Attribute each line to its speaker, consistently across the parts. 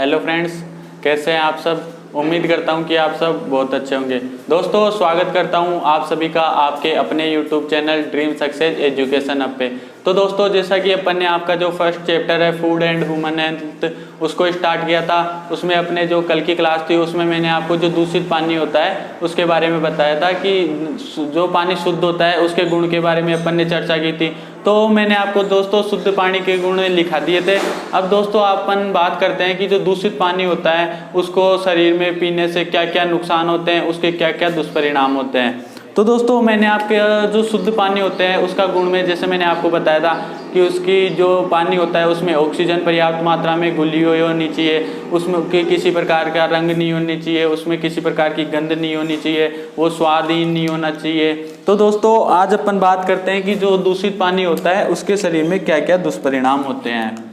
Speaker 1: Hello friends, कैसे हैं आप सब। उम्मीद करता हूं कि आप सब बहुत अच्छे होंगे। दोस्तों, स्वागत करता हूं आप सभी का आपके अपने YouTube channel dream success education up पे। तो दोस्तों, जैसा कि अपन ने आपका जो फर्स्ट चैप्टर है फूड एंड ह्यूमन हेल्थ उसको स्टार्ट किया था, उसमें अपने जो कल की क्लास थी उसमें मैंने आपको जो दूषित पानी होता है उसके बारे में बताया था कि जो पानी शुद्ध होता है उसके गुण के बारे में अपन ने चर्चा की थी। तो मैंने आपको दोस्तों शुद्ध पानी के गुण लिखा दिए थे। अब दोस्तों अपन बात करते हैं कि जो दूषित पानी होता है उसको शरीर में पीने से क्या क्या नुकसान होते हैं, उसके क्या क्या दुष्परिणाम होते हैं। तो दोस्तों, मैंने आपके जो शुद्ध पानी होते हैं उसका गुण में जैसे मैंने आपको बताया था कि उसकी जो पानी होता है उसमें ऑक्सीजन पर्याप्त मात्रा में घुली हुई होनी चाहिए, उसमें किसी प्रकार का रंग नहीं होनी चाहिए, उसमें किसी प्रकार की गंध नहीं होनी चाहिए, वो स्वादहीन नहीं होना चाहिए। तो दोस्तों, आज अपन बात करते हैं कि जो दूषित पानी होता है उसके शरीर में क्या क्या दुष्परिणाम होते हैं।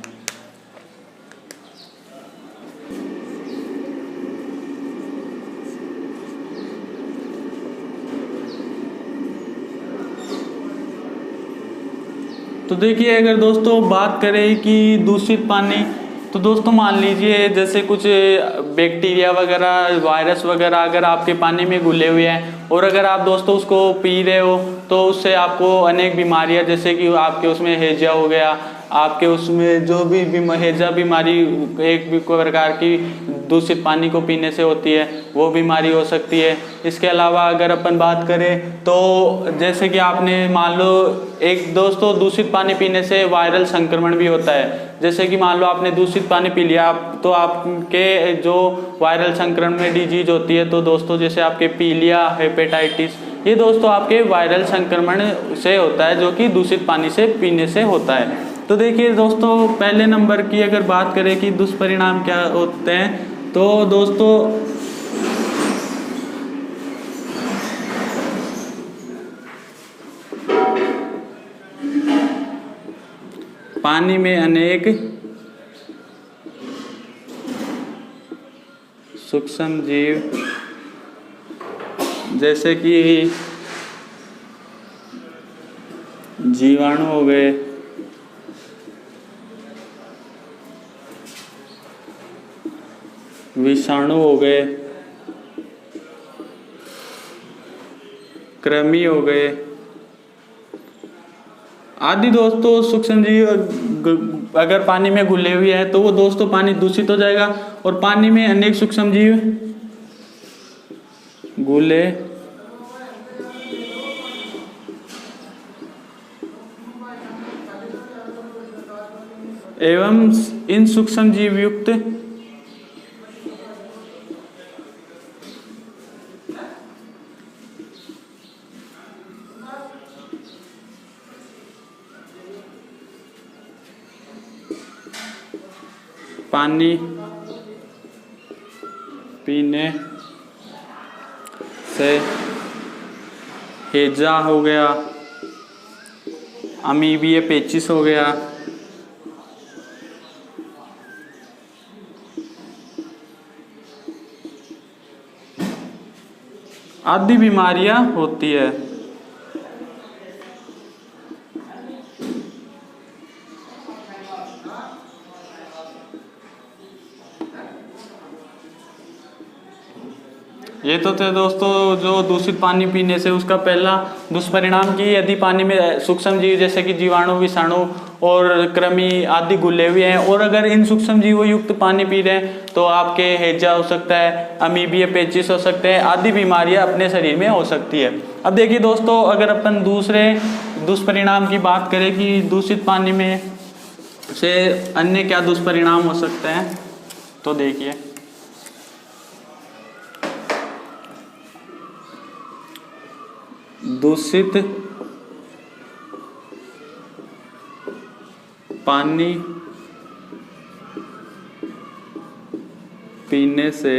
Speaker 1: तो देखिए, अगर दोस्तों बात करें कि दूषित पानी, तो दोस्तों मान लीजिए जैसे कुछ बैक्टीरिया वगैरह वायरस वगैरह अगर आपके पानी में घुले हुए हैं और अगर आप दोस्तों उसको पी रहे हो तो उससे आपको अनेक बीमारियां, जैसे कि आपके उसमें हैजा हो गया, आपके उसमें जो भी हैजा बीमारी एक भी प्रकार की दूषित पानी को पीने से होती है वो बीमारी हो सकती है। इसके अलावा अगर अपन बात करें तो जैसे कि आपने मान लो एक दोस्तों दूषित पानी पीने से वायरल संक्रमण भी होता है। जैसे कि मान लो आपने दूषित पानी पी लिया तो आपके जो वायरल संक्रमण में डिजीज होती है, तो दोस्तों जैसे आपके पीलिया, हेपेटाइटिस, ये दोस्तों आपके वायरल संक्रमण से होता है जो कि दूषित पानी से पीने से होता है। तो देखिए दोस्तों, पहले नंबर की अगर बात करें कि दुष्परिणाम क्या होते हैं, तो दोस्तों पानी में अनेक सूक्ष्म जीव जैसे कि जीवाणु हो गए, विषाणु हो गए, कृमि हो गए आदि दोस्तों सूक्ष्म जीव अगर पानी में घुले हुए हैं तो वो दोस्तों पानी दूषित हो जाएगा। और पानी में अनेक सूक्ष्म जीव घुले एवं इन सूक्ष्म जीव युक्त पानी पीने से हैजा हो गया, अमीबिया पेचिस हो गया, आदि बीमारियां होती है। ये तो थे दोस्तों जो दूषित पानी पीने से उसका पहला दुष्परिणाम कि यदि पानी में सूक्ष्म जीव जैसे कि जीवाणु, विषाणु और कृमि आदि घुले हुए हैं और अगर इन सूक्ष्म जीवों युक्त पानी पी रहे हैं तो आपके हैजा हो सकता है, अमीबिया पेचिस हो सकते हैं, आदि बीमारियां अपने शरीर में हो सकती है। अब देखिए दोस्तों, अगर अपन दूसरे दुष्परिणाम की बात करें कि दूषित पानी में से अन्य क्या दुष्परिणाम हो सकते हैं, तो देखिए दूषित पानी पीने से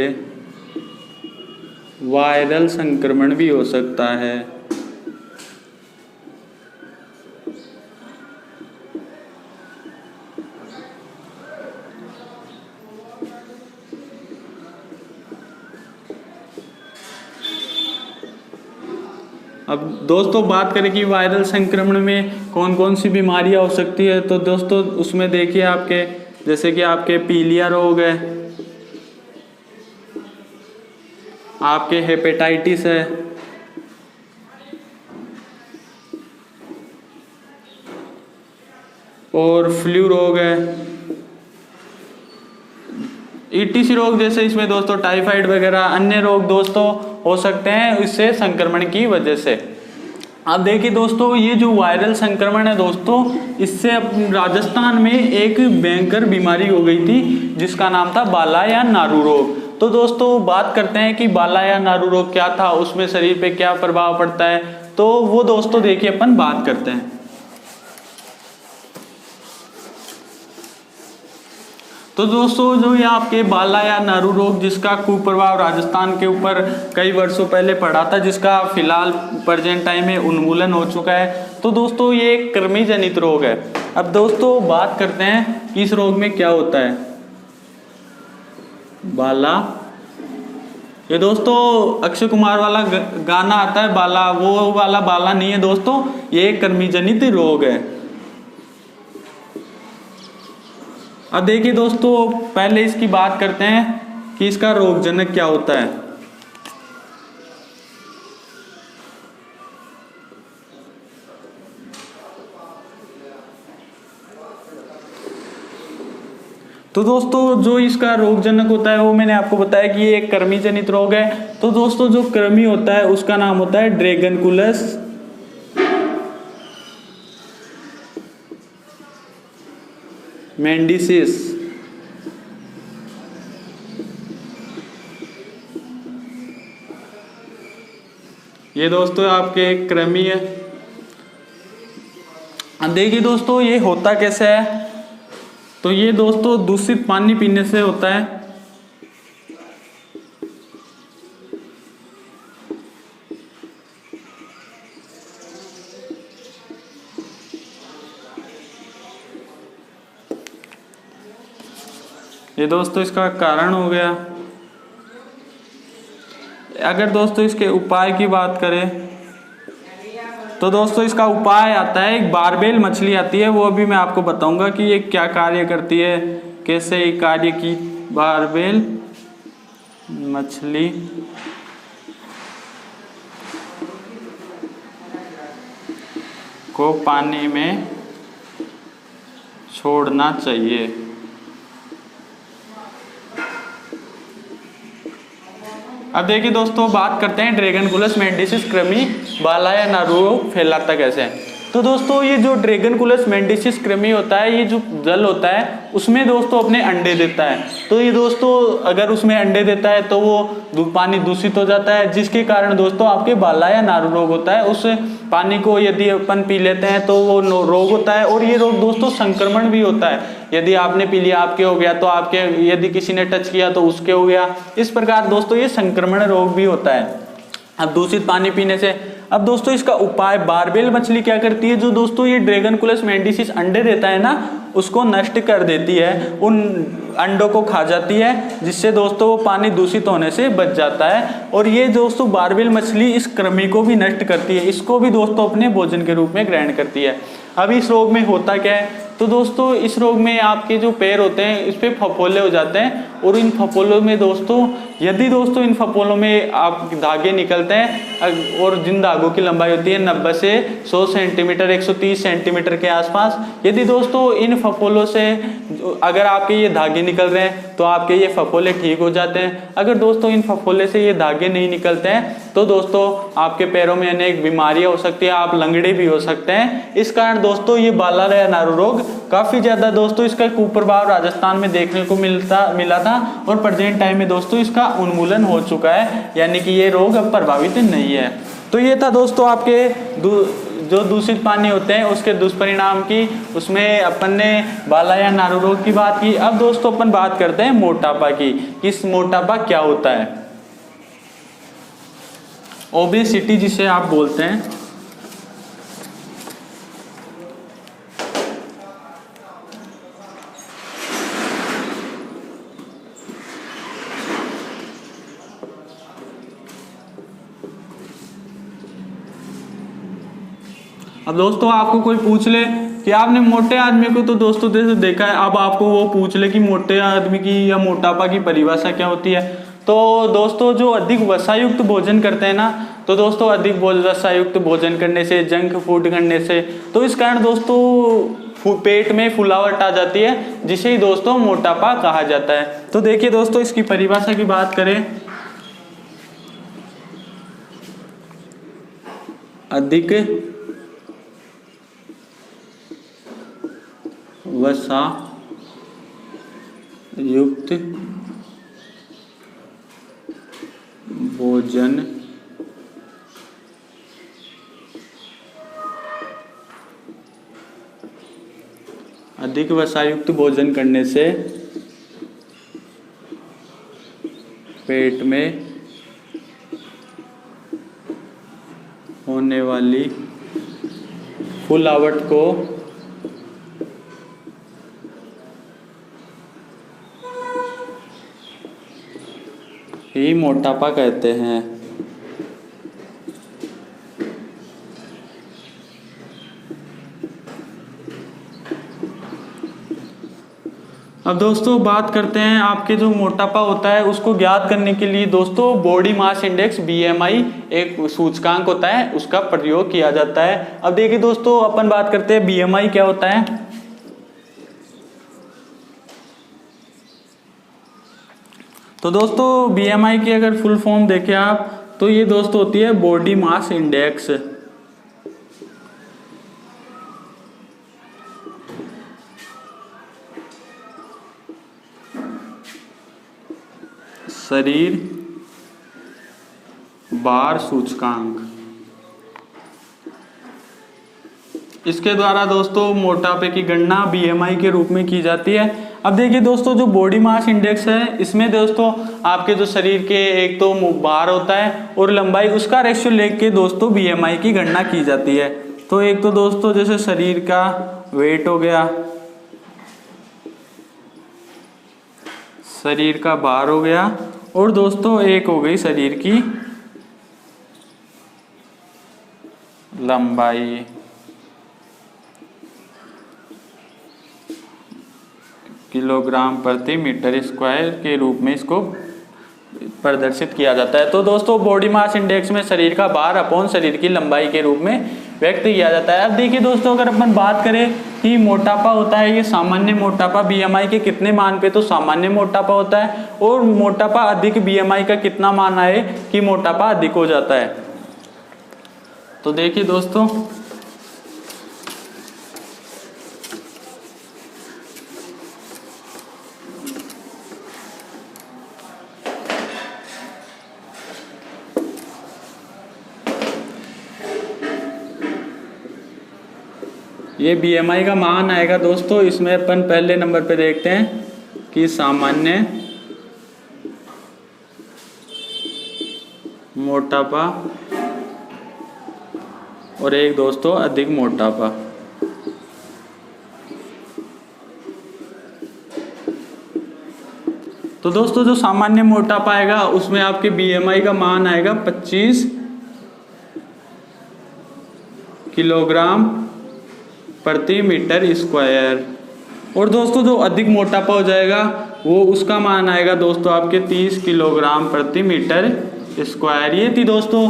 Speaker 1: वायरल संक्रमण भी हो सकता है। अब दोस्तों बात करें कि वायरल संक्रमण में कौन कौन सी बीमारियां हो सकती है, तो दोस्तों उसमें देखिए आपके जैसे कि आपके पीलिया रोग है, आपके हेपेटाइटिस है, और फ्लू रोग है, ईटीसी रोग जैसे इसमें दोस्तों टाइफाइड वगैरह अन्य रोग दोस्तों हो सकते हैं इससे संक्रमण की वजह से। अब देखिए दोस्तों, ये जो वायरल संक्रमण है दोस्तों, इससे राजस्थान में एक भयंकर बीमारी हो गई थी जिसका नाम था बाला या नारू रोग। तो दोस्तों बात करते हैं कि बाला या नारू रोग क्या था, उसमें शरीर पे क्या प्रभाव पड़ता है, तो वो दोस्तों देखिए अपन बात करते हैं। तो दोस्तों जो ये आपके बाला या नारू रोग जिसका कुप्रभाव राजस्थान के ऊपर कई वर्षों पहले पड़ा था, जिसका फिलहाल प्रेजेंट टाइम में उन्मूलन हो चुका है, तो दोस्तों ये एक कृमि जनित रोग है। अब दोस्तों बात करते हैं कि इस रोग में क्या होता है। बाला, ये दोस्तों अक्षय कुमार वाला गाना आता है बाला, वो वाला बाला नहीं है दोस्तों, ये एक कृमि जनित रोग है। अब देखिए दोस्तों, पहले इसकी बात करते हैं कि इसका रोगजनक क्या होता है। तो दोस्तों जो इसका रोगजनक होता है वो मैंने आपको बताया कि ये एक कृमि जनित रोग है। तो दोस्तों जो कृमि होता है उसका नाम होता है ड्रैगनकुलस मेंडिसिस। ये दोस्तों आपके कृमि है। अब देखिए दोस्तों ये होता कैसे है, तो ये दोस्तों दूषित पानी पीने से होता है। ये दोस्तों इसका कारण हो गया। अगर दोस्तों इसके उपाय की बात करें तो दोस्तों इसका उपाय आता है, एक बारबेल मछली आती है, वो अभी मैं आपको बताऊंगा कि ये क्या कार्य करती है, कैसे ये कार्य की। बारबेल मछली को पानी में छोड़ना चाहिए। अब देखिए दोस्तों बात करते हैं ड्रैगनकुलस मेंडिसिस कृमि बाला या नारू रोग फैलाता कैसे है। तो दोस्तों ये जो ड्रैगनकुलस मेंडिसिस कृमि होता है, ये जो जल होता है उसमें दोस्तों अपने अंडे देता है। तो ये दोस्तों अगर उसमें अंडे देता है तो वो पानी दूषित हो जाता है, जिसके कारण दोस्तों आपके बाला या नारू रोग होता है। उस पानी को यदि अपन पी लेते हैं तो वो रोग होता है, और ये रोग दोस्तों संक्रमण भी होता है। यदि आपने पी लिया आपके हो गया, तो आपके यदि किसी ने टच किया तो उसके हो गया। इस प्रकार दोस्तों ये संक्रमण रोग भी होता है अब दूषित पानी पीने से। अब दोस्तों इसका उपाय, बारबेल मछली क्या करती है, जो दोस्तों ये ड्रैगनकुलस मेंडिसिस अंडे देता है ना, उसको नष्ट कर देती है, उन अंडों को खा जाती है, जिससे दोस्तों वो पानी दूषित होने से बच जाता है। और ये दोस्तों बारबेल मछली इस कृमि को भी नष्ट करती है, इसको भी दोस्तों अपने भोजन के रूप में ग्रहण करती है। अब इस रोग में होता क्या है, तो दोस्तों इस रोग में आपके जो पैर होते हैं इस पे फफोले हो जाते हैं, और इन फफोलों में दोस्तों यदि दोस्तों इन फफोलों में आप धागे निकलते हैं, और जिन धागों की लंबाई होती है 90 से 100 सेंटीमीटर 130 सेंटीमीटर के आसपास, यदि दोस्तों इन फफोलों से अगर आपके ये धागे निकल रहे हैं तो आपके ये फफोले ठीक हो जाते हैं। अगर दोस्तों इन फफोले से ये धागे नहीं निकलते हैं तो दोस्तों आपके पैरों में अनेक बीमारियां हो सकती है, आप लंगड़े भी हो सकते हैं। इस कारण दोस्तों ये बाला या नारू रोग काफी ज्यादा दोस्तों इसका कुप्रभाव राजस्थान में देखने को मिला था, और प्रेजेंट टाइम में दोस्तों इसका उन्मूलन हो चुका है, यानी कि ये रोग अब प्रभावित नहीं है। तो ये था दोस्तों आपके जो दूषित पानी होते हैं उसके दुष्परिणाम की, उसमें अपन ने बाला या नारू रोग की बात की। अब दोस्तों अपन बात करते हैं मोटापा की, कि मोटापा क्या होता है। ओबेसिटी जिसे आप बोलते हैं, अब दोस्तों आपको कोई पूछ ले कि आपने मोटे आदमी को तो दोस्तों देखा है, अब आपको वो पूछ ले कि मोटे आदमी की या मोटापा की परिभाषा क्या होती है, तो दोस्तों जो अधिक वसायुक्त भोजन करते हैं ना, तो दोस्तों अधिक वसायुक्त भोजन करने से, जंक फूड करने से, तो इस कारण दोस्तों पेट में फुलावट आ जाती है, जिसे ही दोस्तों मोटापा कहा जाता है। तो देखिए दोस्तों, इसकी परिभाषा की बात करें, अधिक वसा युक्त भोजन अधिक वसायुक्त भोजन करने से पेट में होने वाली फुलावट को ही मोटापा कहते हैं। अब दोस्तों बात करते हैं आपके जो मोटापा होता है उसको ज्ञात करने के लिए दोस्तों बॉडी मास इंडेक्स BMI एक सूचकांक होता है, उसका प्रयोग किया जाता है। अब देखिए दोस्तों, अपन बात करते हैं BMI क्या होता है। तो दोस्तों BMI की अगर फुल फॉर्म देखें आप, तो ये दोस्तों होती है बॉडी मास इंडेक्स। शरीर भार सूचकांक। इसके द्वारा दोस्तों मोटापे की गणना BMI के रूप में की जाती है। अब देखिए दोस्तों, जो बॉडी मास इंडेक्स है, इसमें दोस्तों आपके जो शरीर के एक तो भार होता है और लंबाई, उसका रेशियो लेके दोस्तों BMI की गणना की जाती है। तो एक तो दोस्तों जैसे शरीर का वेट हो गया, शरीर का भार हो गया, और दोस्तों एक हो गई शरीर की लंबाई। किलोग्राम प्रति मीटर स्क्वायर के रूप में इसको प्रदर्शित किया जाता है। तो दोस्तों बॉडी मास इंडेक्स में शरीर का भार अपॉन शरीर की लंबाई के रूप में व्यक्त किया जाता है। अब देखिए दोस्तों, अगर अपन बात करें कि मोटापा होता है, ये सामान्य मोटापा BMI के कितने मान पे, तो सामान्य मोटापा होता है, और मोटापा अधिक BMI का कितना मान आए कि मोटापा अधिक हो जाता है। तो देखिए दोस्तों, ये BMI का मान आएगा दोस्तों। इसमें अपन पहले नंबर पे देखते हैं कि सामान्य मोटापा और एक दोस्तों अधिक मोटापा। तो दोस्तों जो सामान्य मोटापा आएगा उसमें आपके BMI का मान आएगा 25 किलोग्राम प्रति मीटर स्क्वायर, और दोस्तों जो अधिक मोटापा हो जाएगा वो उसका मान आएगा दोस्तों आपके 30 किलोग्राम प्रति मीटर स्क्वायर। ये थी दोस्तों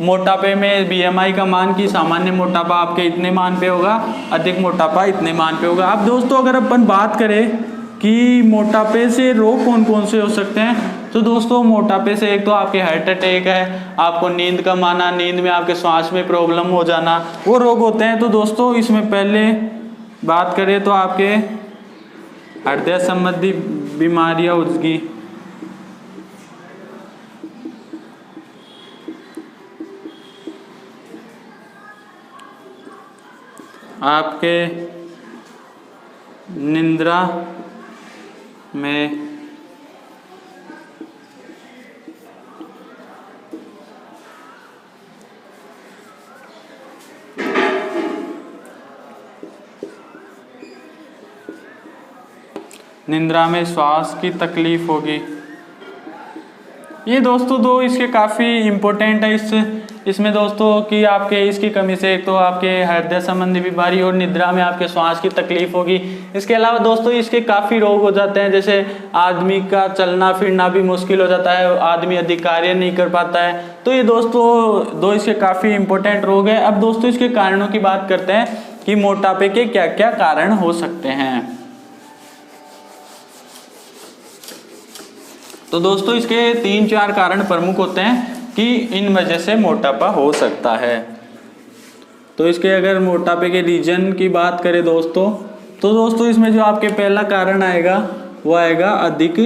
Speaker 1: मोटापे में BMI का मान कि सामान्य मोटापा आपके इतने मान पे होगा, अधिक मोटापा इतने मान पे होगा। अब दोस्तों अगर अपन बात करें कि मोटापे से रोग कौन कौन से हो सकते हैं, तो दोस्तों मोटापे से एक तो आपके हार्ट अटैक है, आपको नींद कम आना, नींद में आपके सांस में प्रॉब्लम हो जाना, वो रोग होते हैं। तो दोस्तों इसमें पहले बात करें तो आपके हृदय संबंधी बीमारियां होगी, आपके निद्रा में श्वास की तकलीफ होगी, ये दोस्तों दो इसके काफ़ी इम्पोर्टेंट है इसमें दोस्तों कि आपके इसकी कमी से एक तो आपके हृदय संबंधी बीमारी और निद्रा में आपके श्वास की तकलीफ होगी। इसके अलावा दोस्तों इसके काफ़ी रोग हो जाते हैं, जैसे आदमी का चलना फिरना भी मुश्किल हो जाता है, आदमी अधिक कार्य नहीं कर पाता है। तो ये दोस्तों दो इसके काफ़ी इम्पोर्टेंट रोग है। अब दोस्तों इसके कारणों की बात करते हैं कि मोटापे के क्या क्या कारण हो सकते हैं। तो दोस्तों इसके 3-4 कारण प्रमुख होते हैं कि इन वजह से मोटापा हो सकता है। तो इसके अगर मोटापे के रीजन की बात करें दोस्तों, तो दोस्तों इसमें जो आपके पहला कारण आएगा वो आएगा अधिक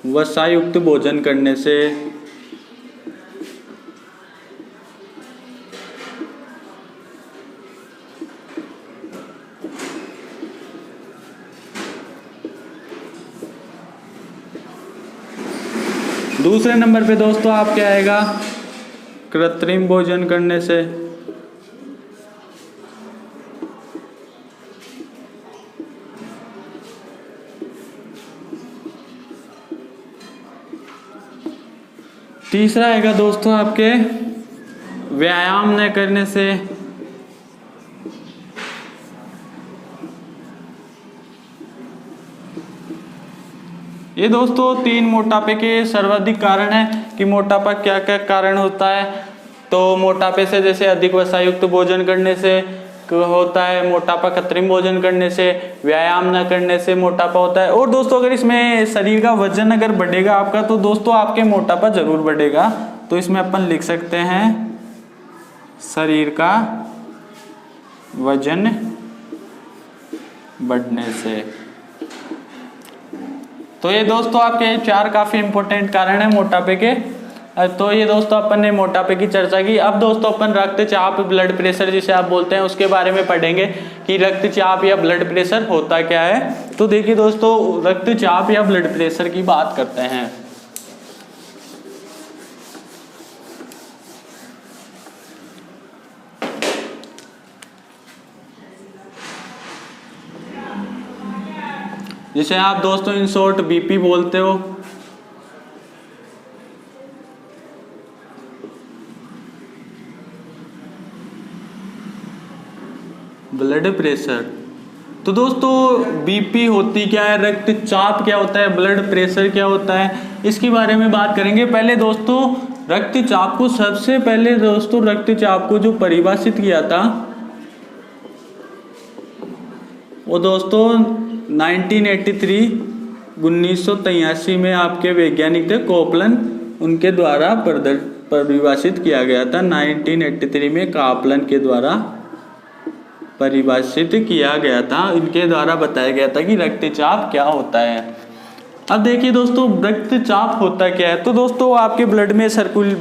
Speaker 1: वसायुक्त भोजन करने से। दूसरे नंबर पे दोस्तों आपके आएगा कृत्रिम भोजन करने से। तीसरा आएगा दोस्तों आपके व्यायाम न करने से। ये दोस्तों 3 मोटापे के सर्वाधिक कारण है कि मोटापा क्या क्या कारण होता है। तो मोटापे से जैसे अधिक वसायुक्त भोजन करने से होता है मोटापा, कृत्रिम भोजन करने से, व्यायाम न करने से मोटापा होता है। और दोस्तों अगर इसमें शरीर का वजन अगर बढ़ेगा आपका तो दोस्तों आपके मोटापा जरूर बढ़ेगा। तो इसमें अपन लिख सकते हैं शरीर का वजन बढ़ने से। तो ये दोस्तों आपके 4 काफी इंपॉर्टेंट कारण है मोटापे के। तो ये दोस्तों अपन ने मोटापे की चर्चा की। अब दोस्तों अपन रक्तचाप, ब्लड प्रेशर जिसे आप बोलते हैं, उसके बारे में पढ़ेंगे कि रक्तचाप या ब्लड प्रेशर होता क्या है। तो देखिए दोस्तों रक्तचाप या ब्लड प्रेशर की बात करते हैं। जिसे आप दोस्तों इन शॉर्ट बीपी बोलते हो। ब्लड प्रेशर, तो दोस्तों बीपी होती क्या है, रक्तचाप क्या होता है, ब्लड प्रेशर क्या होता है, इसके बारे में बात करेंगे। पहले दोस्तों रक्तचाप को, सबसे पहले दोस्तों रक्तचाप को जो परिभाषित किया था वो दोस्तों 1983 में आपके वैज्ञानिक थे कोपलन, उनके द्वारा परिभाषित किया गया था। 1983 में कापलन के द्वारा परिभाषित किया गया था, इनके द्वारा बताया गया था कि रक्तचाप क्या होता है। अब देखिए दोस्तों रक्तचाप होता क्या है। तो दोस्तों आपके ब्लड में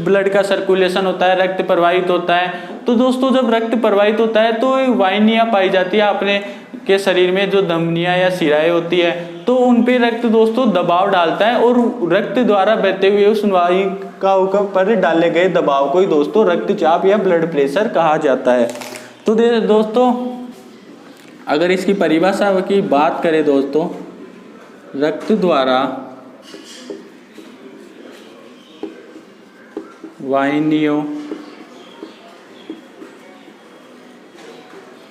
Speaker 1: ब्लड का सर्कुलेशन होता है, रक्त प्रवाहित होता है। तो दोस्तों जब रक्त प्रवाहित होता है तो वाहिनियां पाई जाती है अपने के शरीर में, जो धमनियां या शिराएं होती है, तो उन पे रक्त दोस्तों दबाव डालता है और रक्त द्वारा बहते हुए उस वाहिका पर डाले गए दबाव को ही दोस्तों रक्तचाप या ब्लड प्रेशर कहा जाता है। तो दोस्तों अगर इसकी परिभाषा की बात करें दोस्तों, रक्त द्वारा वाहिनियों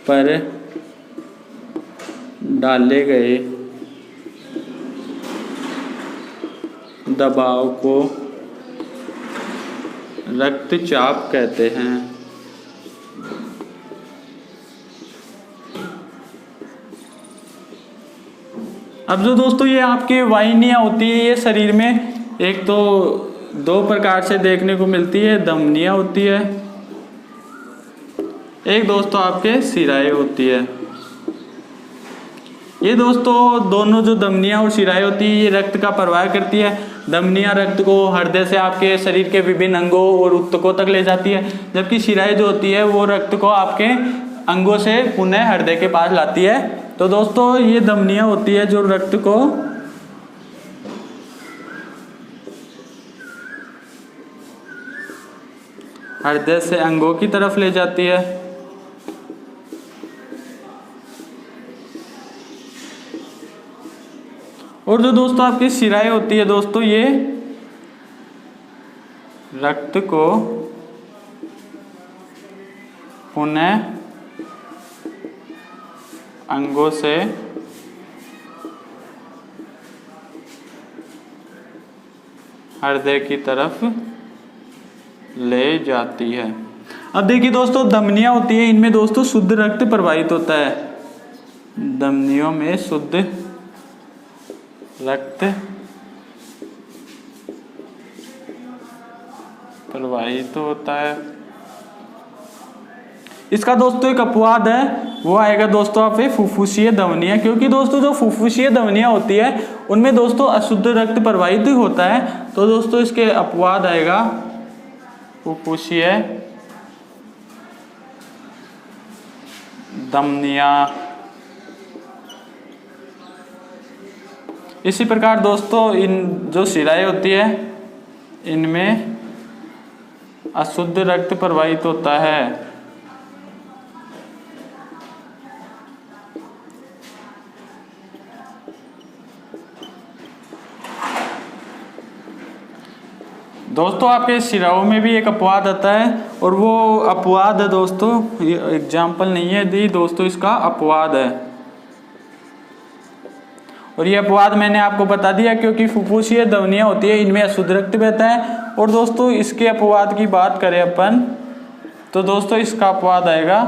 Speaker 1: पर डाले गए दबाव को रक्तचाप कहते हैं। अब जो दोस्तों ये आपके वाहिनियां होती है, ये शरीर में एक तो 2 प्रकार से देखने को मिलती है, धमनियां होती है, एक दोस्तों आपके शिराएं होती है। ये दोस्तों दोनों जो धमनियां और शिराएं होती है ये रक्त का प्रवाह करती है। धमनियां रक्त को हृदय से आपके शरीर के विभिन्न अंगों और ऊतकों तक ले जाती है, जबकि शिराएं जो होती है वो रक्त को आपके अंगों से पुनः हृदय के पास लाती है। तो दोस्तों ये धमनियां होती है जो रक्त को हृदय से अंगों की तरफ ले जाती है। और जो दोस्तों आपकी शिराएं होती है दोस्तों, ये रक्त को पुनः अंगों से हृदय की तरफ ले जाती है। अब देखिए दोस्तों, धमनियां होती है, इनमें दोस्तों शुद्ध रक्त प्रवाहित होता है। धमनियों में शुद्ध रक्त प्रवाहित होता है। इसका दोस्तों एक अपवाद है, वो आएगा दोस्तों आप फुफ्फुसीय धमनियां, क्योंकि दोस्तों जो फुफ्फुसीय धमनियां होती है उनमें दोस्तों अशुद्ध रक्त प्रवाहित होता है। तो दोस्तों इसके अपवाद आएगा फुफ्फुसीय धमनियां। इसी प्रकार दोस्तों इन जो शिराएं होती है इनमें अशुद्ध रक्त प्रवाहित होता है। दोस्तों आपके शिराओं में भी एक अपवाद आता है, और वो अपवाद है दोस्तों, ये एग्जाम्पल नहीं है दी दोस्तों, इसका अपवाद है। और ये अपवाद मैंने आपको बता दिया, क्योंकि फुफ्फुसीय ध्वनियां होती है इनमें अशुद्ध रक्त बहता है। और दोस्तों इसके अपवाद की बात करें अपन, तो दोस्तों इसका अपवाद आएगा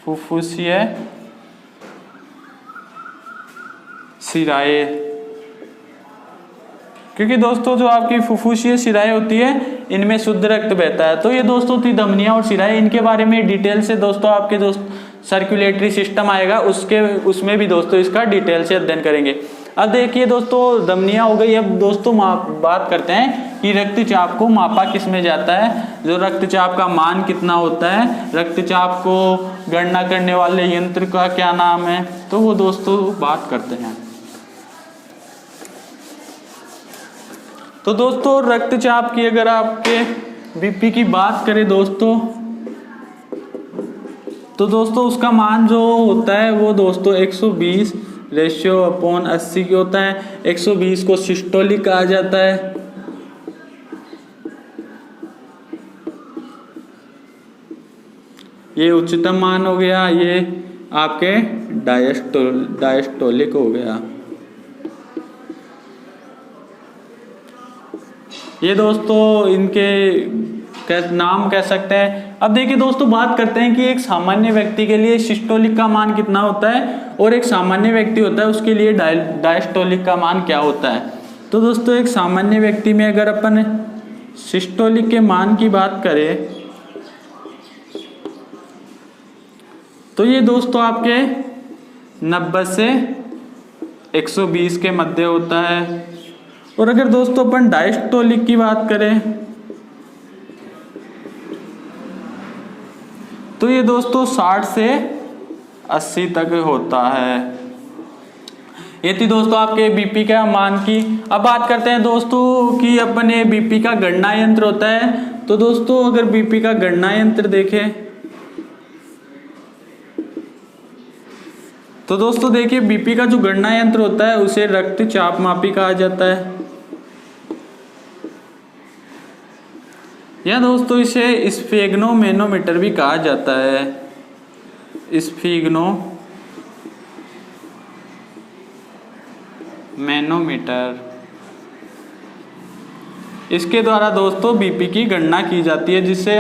Speaker 1: फुफ्फुसीय शिराएं, क्योंकि दोस्तों जो आपकी फुफ्फुसीय शिराएं होती है इनमें शुद्ध रक्त बहता है। तो ये दोस्तों थी धमनियां और शिराएं, इनके बारे में डिटेल से दोस्तों आपके दोस्त सर्कुलेटरी सिस्टम आएगा, उसमें भी दोस्तों इसका डिटेल से अध्ययन करेंगे। अब देखिए दोस्तों धमनियां हो गई। अब दोस्तों बात करते हैं कि रक्तचाप को मापा किस में जाता है, जो रक्तचाप का मान कितना होता है, रक्तचाप को गणना करने वाले यंत्र का क्या नाम है, तो वो दोस्तों बात करते हैं। तो दोस्तों रक्तचाप की अगर आपके बीपी की बात करें दोस्तों, तो दोस्तों उसका मान जो होता है वो दोस्तों 120 रेशियो अपॉन 80 की होता है। 120 को सिस्टोलिक कहा जाता है। ये उच्चतम मान हो गया, ये आपके डायस्टोलिक हो गया। ये दोस्तों इनके नाम कह सकते हैं। अब देखिए दोस्तों बात करते हैं कि एक सामान्य व्यक्ति के लिए सिस्टोलिक का मान कितना होता है, और एक सामान्य व्यक्ति होता है उसके लिए डायस्टोलिक का मान क्या होता है। तो दोस्तों एक सामान्य व्यक्ति में अगर अपन सिस्टोलिक के मान की बात करें, तो ये दोस्तों आपके 90 से 120 के मध्य होता है। और अगर दोस्तों अपन डायस्टोलिक की बात करें, तो ये दोस्तों 60 से 80 तक होता है। ये थी दोस्तों आपके बीपी का मान की। अब बात करते हैं दोस्तों कि अपने बीपी का गणना यंत्र होता है। तो दोस्तों अगर बीपी का गणना यंत्र देखें, तो दोस्तों देखिए बीपी का जो गणना यंत्र होता है उसे रक्तचाप मापी कहा जाता है, या दोस्तों इसे स्फेग्नोमेनोमीटर भी कहा जाता है। स्फेग्नोमेनोमीटर, इसके द्वारा दोस्तों बीपी की गणना की जाती है, जिससे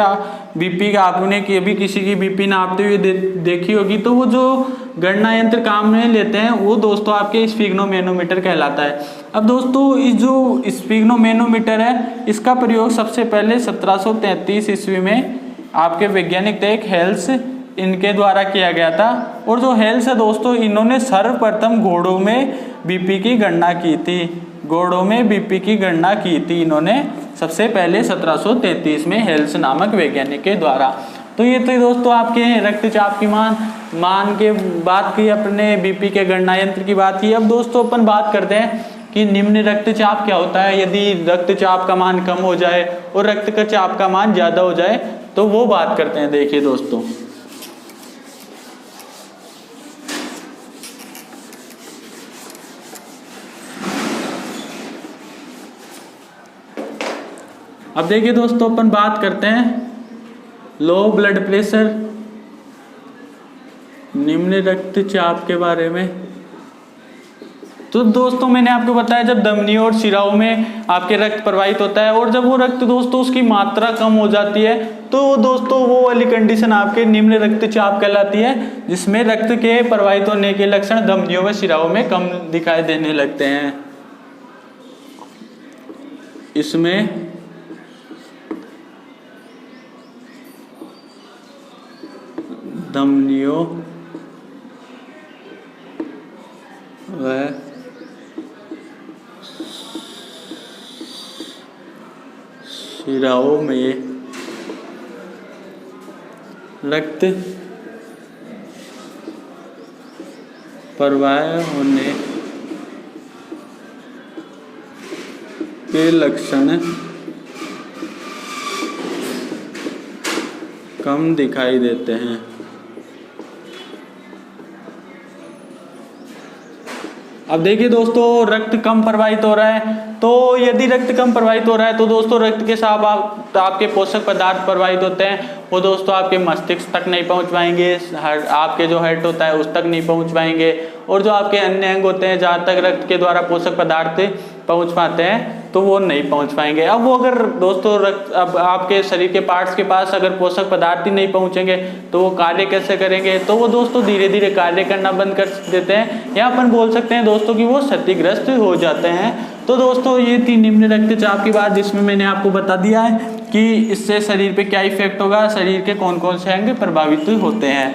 Speaker 1: बीपी का आपने कभी किसी की बीपी नापते हुए देखी होगी, तो वो जो गणना यंत्र काम में लेते हैं वो दोस्तों आपके स्फिग्नोमेनोमीटर कहलाता है। अब दोस्तों इस जो स्फिग्नोमेनोमीटर है इसका प्रयोग सबसे पहले 1733 ईस्वी में आपके वैज्ञानिक थे एक हेल्स, इनके द्वारा किया गया था। और जो हेल्स है दोस्तों इन्होंने सर्वप्रथम घोड़ों में बीपी की गणना की थी। घोड़ों में बीपी की गणना की थी इन्होंने सबसे पहले 1733 में हेल्स नामक वैज्ञानिक के द्वारा। तो ये तो दोस्तों आपके रक्तचाप की मान के बात की, अपने बीपी के गणना यंत्र की बात की। अब दोस्तों अपन बात करते हैं कि निम्न रक्तचाप क्या होता है। यदि रक्तचाप का मान कम हो जाए और रक्त का चाप का मान ज्यादा हो जाए तो वो बात करते हैं। देखिए दोस्तों अब देखिए दोस्तों, अपन बात करते हैं लो ब्लड प्रेशर, निम्न रक्तचाप के बारे में। तो दोस्तों मैंने आपको बताया जब धमनियों और शिराओं में आपके रक्त प्रवाहित होता है और जब वो रक्त दोस्तों उसकी मात्रा कम हो जाती है तो दोस्तों वो वाली कंडीशन आपके निम्न रक्तचाप कहलाती है, जिसमें रक्त के प्रवाहित होने के लक्षण धमनियों व शिराओं में कम दिखाई देने लगते हैं। इसमें धमनियों व शिराओं में रक्त प्रवाह होने के लक्षण कम दिखाई देते हैं। अब देखिए दोस्तों, रक्त कम प्रवाहित हो रहा है, तो यदि रक्त कम प्रवाहित हो रहा है तो दोस्तों रक्त के साथ आपके पोषक पदार्थ प्रवाहित होते हैं, वो दोस्तों आपके मस्तिष्क तक नहीं पहुंच पाएंगे, आपके जो हार्ट होता है उस तक नहीं पहुंच पाएंगे, और जो आपके अन्य अंग होते हैं जहाँ तक रक्त के द्वारा पोषक पदार्थ पहुंच पाते हैं तो वो नहीं पहुंच पाएंगे। अब वो अगर दोस्तों रक्त अब आपके शरीर के पार्ट्स के पास अगर पोषक पदार्थ ही नहीं पहुंचेंगे तो वो कार्य कैसे करेंगे, तो वो दोस्तों धीरे धीरे कार्य करना बंद कर देते हैं, या अपन बोल सकते हैं दोस्तों कि वो क्षतिग्रस्त हो जाते हैं। तो दोस्तों ये थी निम्न रक्तचाप की बात, जिसमें मैंने आपको बता दिया है कि इससे शरीर पे क्या इफेक्ट होगा, शरीर के कौन कौन से अंग प्रभावित होते हैं।